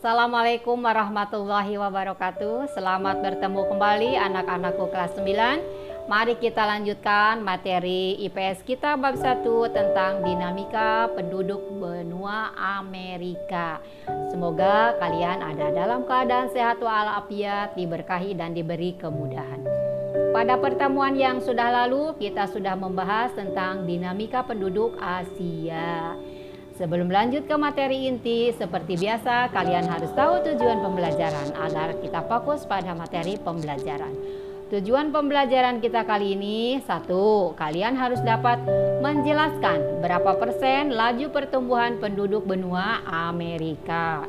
Assalamualaikum warahmatullahi wabarakatuh. Selamat bertemu kembali anak-anakku kelas 9. Mari kita lanjutkan materi IPS kita bab 1 tentang dinamika penduduk benua Amerika. Semoga kalian ada dalam keadaan sehat walafiat, diberkahi dan diberi kemudahan. Pada pertemuan yang sudah lalu kita sudah membahas tentang dinamika penduduk Asia. Sebelum lanjut ke materi inti, seperti biasa kalian harus tahu tujuan pembelajaran agar kita fokus pada materi pembelajaran. Tujuan pembelajaran kita kali ini, 1. Kalian harus dapat menjelaskan berapa persen laju pertumbuhan penduduk benua Amerika.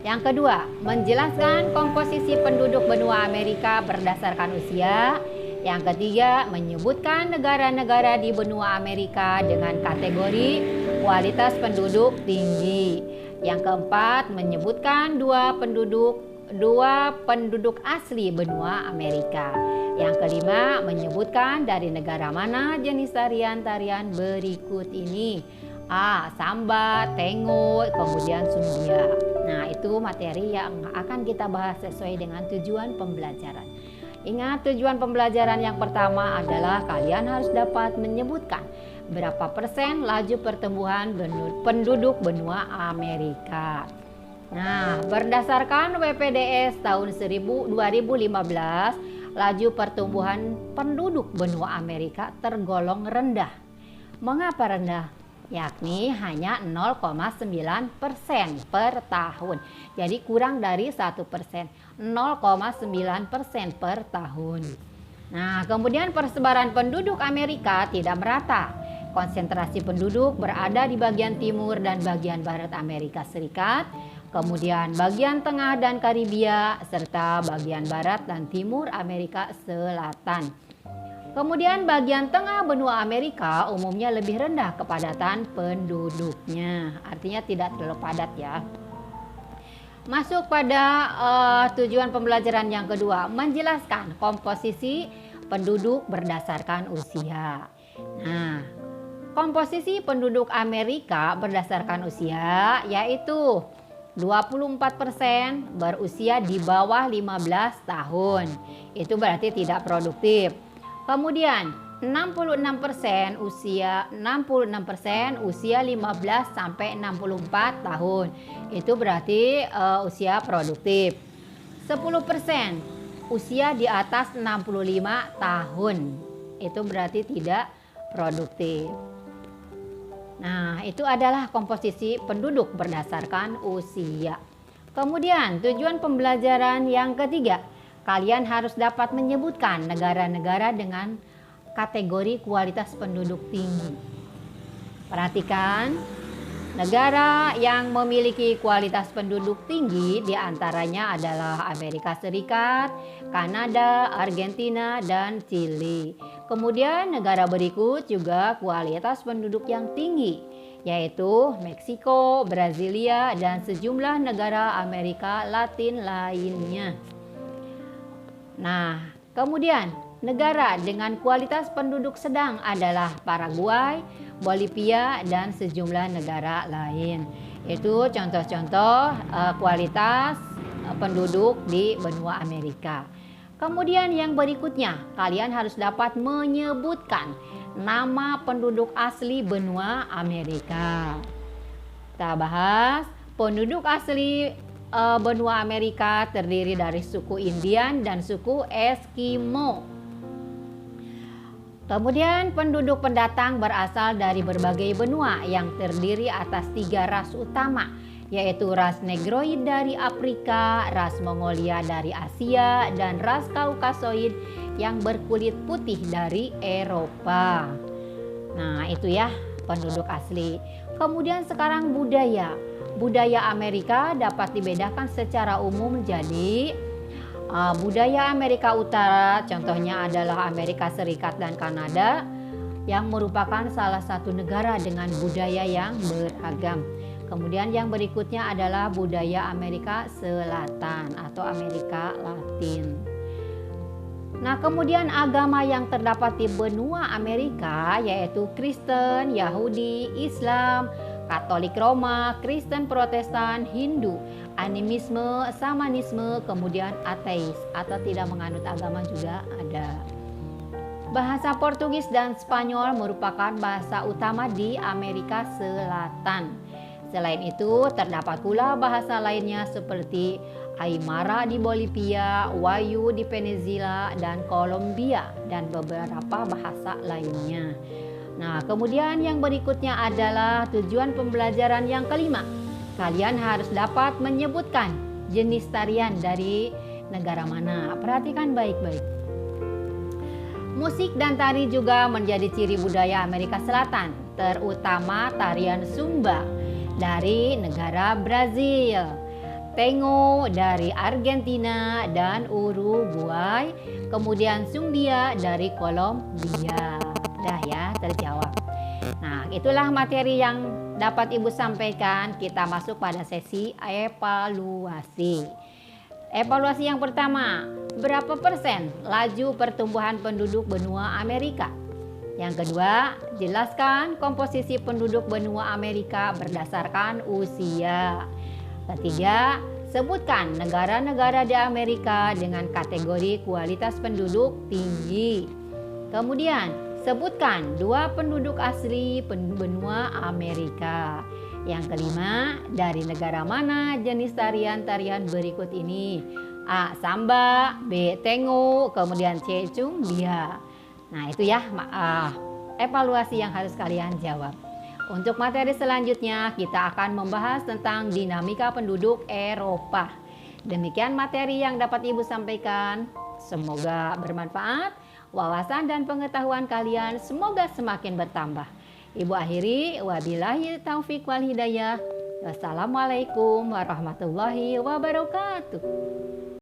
Yang kedua, menjelaskan komposisi penduduk benua Amerika berdasarkan usia. Yang ketiga, menyebutkan negara-negara di benua Amerika dengan kategori kualitas penduduk tinggi. Yang keempat, menyebutkan dua penduduk asli benua Amerika. Yang kelima, menyebutkan dari negara mana jenis tarian-tarian berikut ini. A. Samba, Tengo, kemudian Sumia. Nah, itu materi yang akan kita bahas sesuai dengan tujuan pembelajaran. Ingat, tujuan pembelajaran yang pertama adalah kalian harus dapat menyebutkan berapa persen laju pertumbuhan penduduk benua Amerika. Nah, berdasarkan WPDS tahun 2015, laju pertumbuhan penduduk benua Amerika tergolong rendah. Mengapa rendah? Yakni hanya 0,9% per tahun. Jadi kurang dari 1%, 0,9% per tahun. Nah, kemudian persebaran penduduk Amerika tidak merata. Konsentrasi penduduk berada di bagian timur dan bagian barat Amerika Serikat, kemudian bagian tengah dan Karibia, serta bagian barat dan timur Amerika Selatan. Kemudian bagian tengah benua Amerika umumnya lebih rendah kepadatan penduduknya. Artinya tidak terlalu padat ya. Masuk pada tujuan pembelajaran yang kedua, menjelaskan komposisi penduduk berdasarkan usia. Nah, komposisi penduduk Amerika berdasarkan usia yaitu 24% berusia di bawah 15 tahun. Itu berarti tidak produktif. Kemudian 66% usia 15 sampai 64 tahun. Itu berarti usia produktif. 10% usia di atas 65 tahun. Itu berarti tidak produktif. Nah, itu adalah komposisi penduduk berdasarkan usia. Kemudian tujuan pembelajaran yang ketiga, kalian harus dapat menyebutkan negara-negara dengan kategori kualitas penduduk tinggi. Perhatikan, negara yang memiliki kualitas penduduk tinggi diantaranya adalah Amerika Serikat, Kanada, Argentina, dan Chili. Kemudian negara berikut juga kualitas penduduk yang tinggi, yaitu Meksiko, Brasilia, dan sejumlah negara Amerika Latin lainnya. Nah, kemudian negara dengan kualitas penduduk sedang adalah Paraguay, Bolivia, dan sejumlah negara lain. Itu contoh-contoh kualitas penduduk di benua Amerika. Kemudian yang berikutnya, kalian harus dapat menyebutkan nama penduduk asli benua Amerika. Kita bahas penduduk asli benua Amerika terdiri dari suku Indian dan suku Eskimo. Kemudian penduduk pendatang berasal dari berbagai benua yang terdiri atas 3 ras utama, yaitu ras Negroid dari Afrika, ras Mongolia dari Asia, dan ras Kaukasoid yang berkulit putih dari Eropa. Nah, itu ya penduduk asli. Kemudian sekarang budaya. Budaya Amerika dapat dibedakan secara umum menjadi budaya Amerika Utara, contohnya adalah Amerika Serikat dan Kanada, yang merupakan salah satu negara dengan budaya yang beragam. Kemudian yang berikutnya adalah budaya Amerika Selatan atau Amerika Latin. Nah, kemudian agama yang terdapat di benua Amerika yaitu Kristen, Yahudi, Islam, Katolik Roma, Kristen Protestan, Hindu, animisme, samanisme, kemudian ateis atau tidak menganut agama juga ada. Bahasa Portugis dan Spanyol merupakan bahasa utama di Amerika Selatan. Selain itu, terdapat pula bahasa lainnya seperti Aymara di Bolivia, Wayu di Venezuela dan Kolombia, dan beberapa bahasa lainnya. Nah, kemudian yang berikutnya adalah tujuan pembelajaran yang kelima. Kalian harus dapat menyebutkan jenis tarian dari negara mana. Perhatikan baik-baik. Musik dan tari juga menjadi ciri budaya Amerika Selatan, terutama tarian Zumba dari negara Brazil, Tango dari Argentina dan Uruguay, kemudian Zumbia dari Kolombia. Dah ya, terjawab. Nah, itulah materi yang dapat Ibu sampaikan. Kita masuk pada sesi evaluasi. Evaluasi yang pertama, berapa persen laju pertumbuhan penduduk benua Amerika? Yang kedua, jelaskan komposisi penduduk benua Amerika berdasarkan usia. Ketiga, sebutkan negara-negara di Amerika dengan kategori kualitas penduduk tinggi. Kemudian, sebutkan 2 penduduk asli benua Amerika. Yang kelima, dari negara mana jenis tarian-tarian berikut ini? A. Samba, B. Tango, kemudian C. Cumbia. Nah, itu ya evaluasi yang harus kalian jawab. Untuk materi selanjutnya, kita akan membahas tentang dinamika penduduk Eropa. Demikian materi yang dapat Ibu sampaikan. Semoga bermanfaat. Wawasan dan pengetahuan kalian semoga semakin bertambah. Ibu akhiri, wabillahi taufiq wal hidayah. Wassalamualaikum warahmatullahi wabarakatuh.